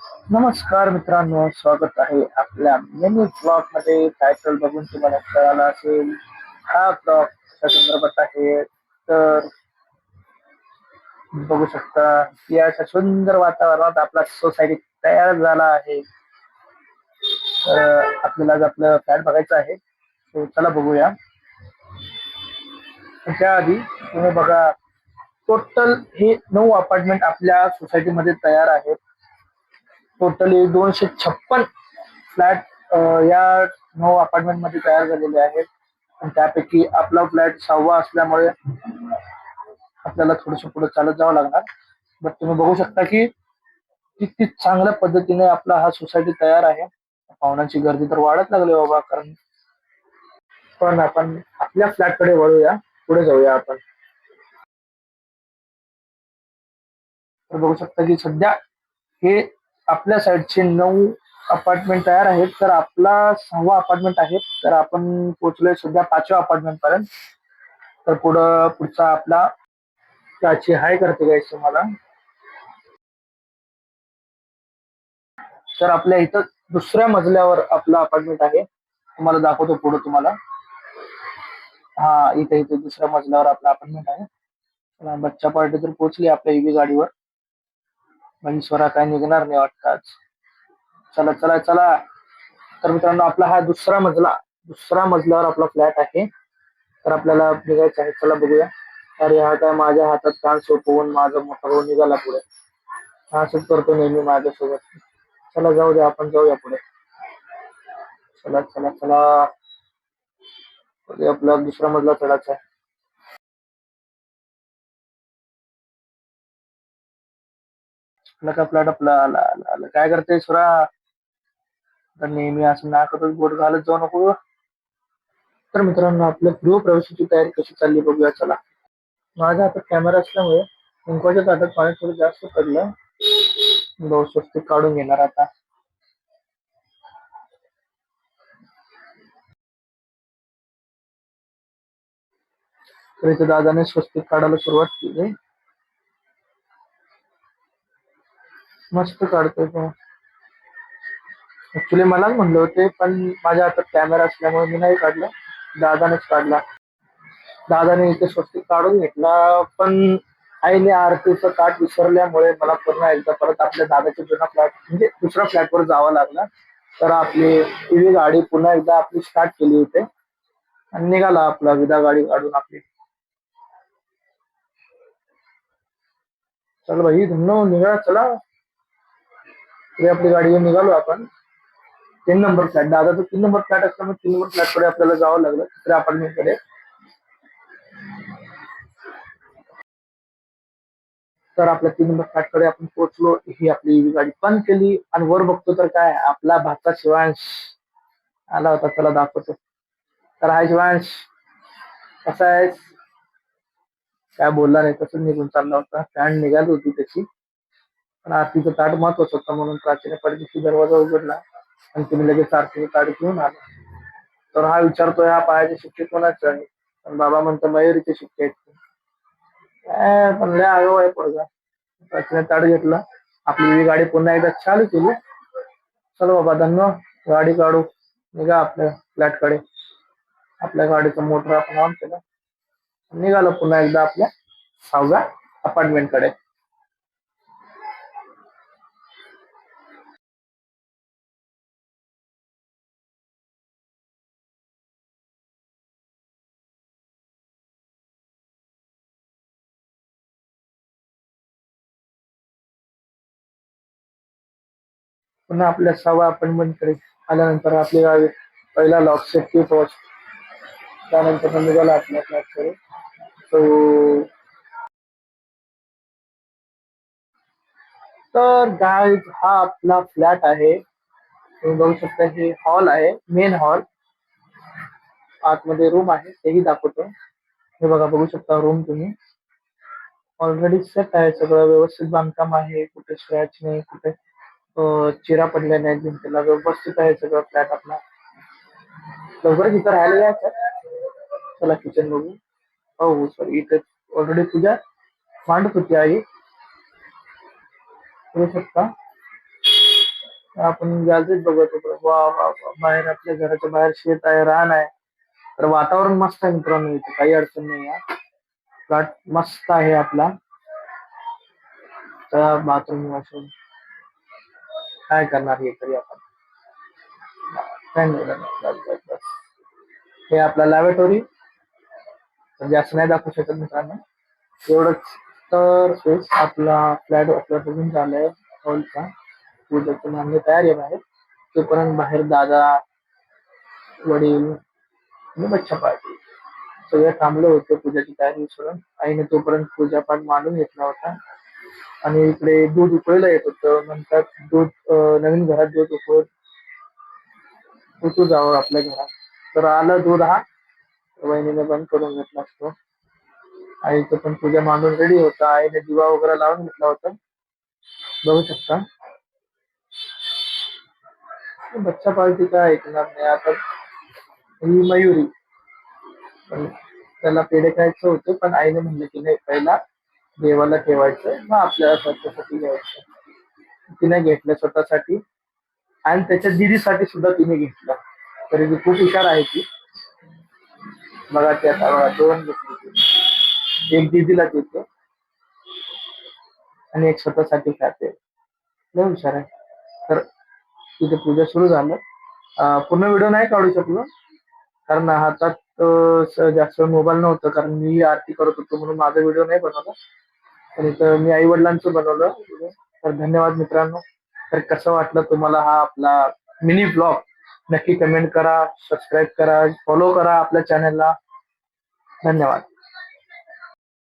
नमस्कार मित्रांनो, स्वागत आहे आपल्या मिनी ब्लॉग मध्ये. टायटल बघून तुम्हाला कळालं असेल, हा ब्लॉग कशा संदर्भात आहे. तर बघू शकता की अशा सुंदर वातावरणात आपला सोसायटी तयार झाला आहे. तर आपल्याला आज आपलं फ्लॅट बघायचं आहे, तर चला बघूया. त्याआधी तुम्ही बघा, टोटल हे 9 अपार्टमेंट आपल्या सोसायटीमध्ये तयार आहेत. टोटली 256 फ्लॅट या 9 अपार्टमेंट मध्ये तयार झालेले आहेत. आणि त्यापैकी आपला फ्लॅट 6वा असल्यामुळे आपल्याला थोडंसं पुढे चालत जावं लागणार. बट तुम्ही बघू शकता की किती चांगल्या पद्धतीने आपला हा सोसायटी तयार आहे. पाहुण्यांची गर्दी तर वाढत लागली बाबा, कारण पण आपण आपल्या फ्लॅटकडे वळूया, पुढे जाऊया आपण. तर बघू शकता की सध्या हे आपल्या साईडचे 9 अपार्टमेंट तयार आहेत. तर आपला 6वा अपार्टमेंट आहे. तर आपण पोहोचलोय सध्या 5व्या अपार्टमेंट पर्यंत. तर पुढचा आपला त्याची हाय करते गाईस तुम्हाला. तर आपल्या इथं दुसऱ्या मजल्यावर आपला अपार्टमेंट आहे. तुम्हाला दाखवतो पुढे तुम्हाला. हा, इथे इथे दुसऱ्या मजल्यावर आपला अपार्टमेंट आहे. चला, बच्चा पार्टी तर पोहोचली आपल्या ईव्ही गाडीवर. म्हणजे स्वरा काय निघणार नाही वाटतं आज. चला चला चला. तर मित्रांनो, आपला हा दुसरा मजल्यावर आपला फ्लॅट आहे. तर आपल्याला निघायचं आहे, चला बघूया. अरे हा काय माझ्या हातात कान सोपवून माझा मोठा भाऊ निघाला पुढे. हा असंच करतो नेहमी माझ्यासोबत. चला जाऊ द्या, आपण जाऊया पुढे. चला चला चला. पुढे आपला दुसरा मजला चढायचा आहे. आपला का फ्लॅट आपला आला आला आला. काय करते सुरा? तर नेहमी असं नाकातच बोट घालत जाऊ नको. तर मित्रांनो, आपल्या गृहप्रवेशाची तयारी कशी चालली बघूया चला. माझ्या हातात कॅमेरा असल्यामुळे कुंकवाच्या ताटात पाणी थोडं जास्त पडलं. भाऊ स्वस्तिक काढून घेणार आता. तर इथे दादाने स्वस्तिक काढायला सुरुवात केली. मस्त काढतोय तो. ऍक्च्युली मलाच म्हणले होते, पण माझ्या हातात कॅमेरा असल्यामुळे मी नाही काढला, दादानेच काढला. दादाने इथे स्वस्तिक काढून घेतला, पण आईने आरतीचं ताट विसरल्यामुळे मला पुन्हा एकदा परत आपल्या दादाच्या जुना फ्लॅट म्हणजे दुसऱ्या फ्लॅटवर जावं लागलं. तर आपली टीव्ही गाडी पुन्हा एकदा आपली स्टार्ट केली होते आणि निघाला आपला विदा गाडी काढून आपली. चल भाई धन्नो, निघा चला. पुढे आपली गाडी घेऊन निघालो आपण. 3 नंबर फ्लॅट, दादाचा 3 नंबर फ्लॅट असल्यामुळे 3 नंबर फ्लॅट कडे आपल्याला जावं लागलं, दुसऱ्या अपार्टमेंट कडे. तर आपल्या 3 नंबर फ्लॅट कडे आपण पोहोचलो. ही आपली EV गाडी बंद केली आणि वर बघतो तर काय, आपला भाचा शिवांश आला होता. त्याला दाखवतो. तर हाय शिवांश, कसा आहेस? काय बोलला नाही, तसंच निघून चालला होता. फॅन निघाली होती त्याची, पण आरतीचं ताट महत्वाचं होतं म्हणून प्राचीने पडदेशी दरवाजा उघडला आणि तुम्ही लगेच आरतीचं ताट घेऊन आला. तर हा विचारतोय, हा पायाचे शिक्के कोणाचे आहे? पण बाबा म्हणतो मयुरीचे शिक्के आहेत. पण लय आगाऊ आहे पोरगा. प्राचीने ताट घेतला. आपली EV गाडी पुन्हा एकदा चालू केली. चलो बाबा धन्नो, गाडी काढू, निघा आपल्या फ्लॅट कडे. आपल्या गाडीचं मोटर आपण ऑन केलं, निघालो पुन्हा एकदा आपल्या 6व्या अपार्टमेंट कडे. पुन्हा आपल्या 6व्या अपार्टमेंट कडे आल्यानंतर आपली गाडी पहिला लॉक सेफ्टी फर्स्ट. त्यानंतर निघाला आपल्या फ्लॅट कडे. तो तर गाईज, हा आपला फ्लॅट आहे. तुम्ही बघू शकता, हे हॉल आहे, मेन हॉल. आतमध्ये रूम आहे, तेही दाखवतो. हे बघा, बघू शकता रूम तुम्ही. ऑलरेडी सेट आहे, सगळं व्यवस्थित बांधकाम आहे, कुठे स्क्रॅच नाही, कुठे चिरा पडल्या नाही भिंतीला, व्यवस्थित आहे सगळं फ्लॅट आपला. लवकरच इथं राहायला यायचं. चला किचन बघू. हो सॉरी, इथे ऑलरेडी पूजा मांडत होती आई, करू शकता. आपण गॅलरीत बघत होतो. वा वा वा, बाहेर आपल्या घराच्या बाहेर शेत आहे, रान आहे. तर वातावरण मस्त आहे मित्रांनो, इथे काही अडचण नाही आहे. प्लॉट मस्त आहे आपला. तर बाथरूम वॉशरूम काय करणार हे तरी आपण. काय नाही करणार. बस बस बस. हे आपला लॅबोरेटरी जास्त नाही दाखवू शकत मित्रांनो, एवढंच. तर तेच आपला फ्लॅट आपला बघून झालाय हॉलचा. पूजेची मान्य तयारी आहे बाहेर. तोपर्यंत बाहेर दादा, वडील आणि बच्चा पार्टी सगळे थांबले होते पूजेची तयारी सोडून. आईने तोपर्यंत पूजापाठ मांडून घेतला होता. आणि इकडे दूध उकळायला येत होतं. नंतर दूध नवीन घरात दूध उकळून उतू जावं आपल्या घरात. तर आलं दूध हा. वहिनीने बंद करून घेतला असतो. आईचं पण पूजा मांडून रेडी होता. आईने दिवा वगैरे लावून घेतला होता, बघू शकता. बच्चा पार्टी काय ऐकणार नाही आता. ही मयुरी, पण त्याला पेढे खायचं होतं, पण आईने म्हणलं की नाही, पहिला देवाला ठेवायचं, मग आपल्याला स्वतःसाठी घ्यायचं. तिने घेतलं स्वतःसाठी आणि त्याच्या दिदीसाठी सुद्धा तिने घेतलं. तरी ती खूप हुशार आहे ती. बघा ते आता बघा, दोन घेतली ती. एक दिदीला देते आणि एक स्वतःसाठी खाते. लय हुशार आहे. तर तिथे पूजा सुरू झालं. पूर्ण व्हिडिओ नाही काढू शकलो, कारण हातात जास्त मोबाईल नव्हतं, कारण मी आरती करत होतो म्हणून माझा व्हिडिओ नाही बनवला. आणि इथं मी आई वडिलांचं बनवलं. तर धन्यवाद मित्रांनो. तर कसं वाटलं तुम्हाला हा आपला मिनी ब्लॉग, नक्की कमेंट करा, सबस्क्राईब करा, फॉलो करा आपल्या चॅनलला. धन्यवाद.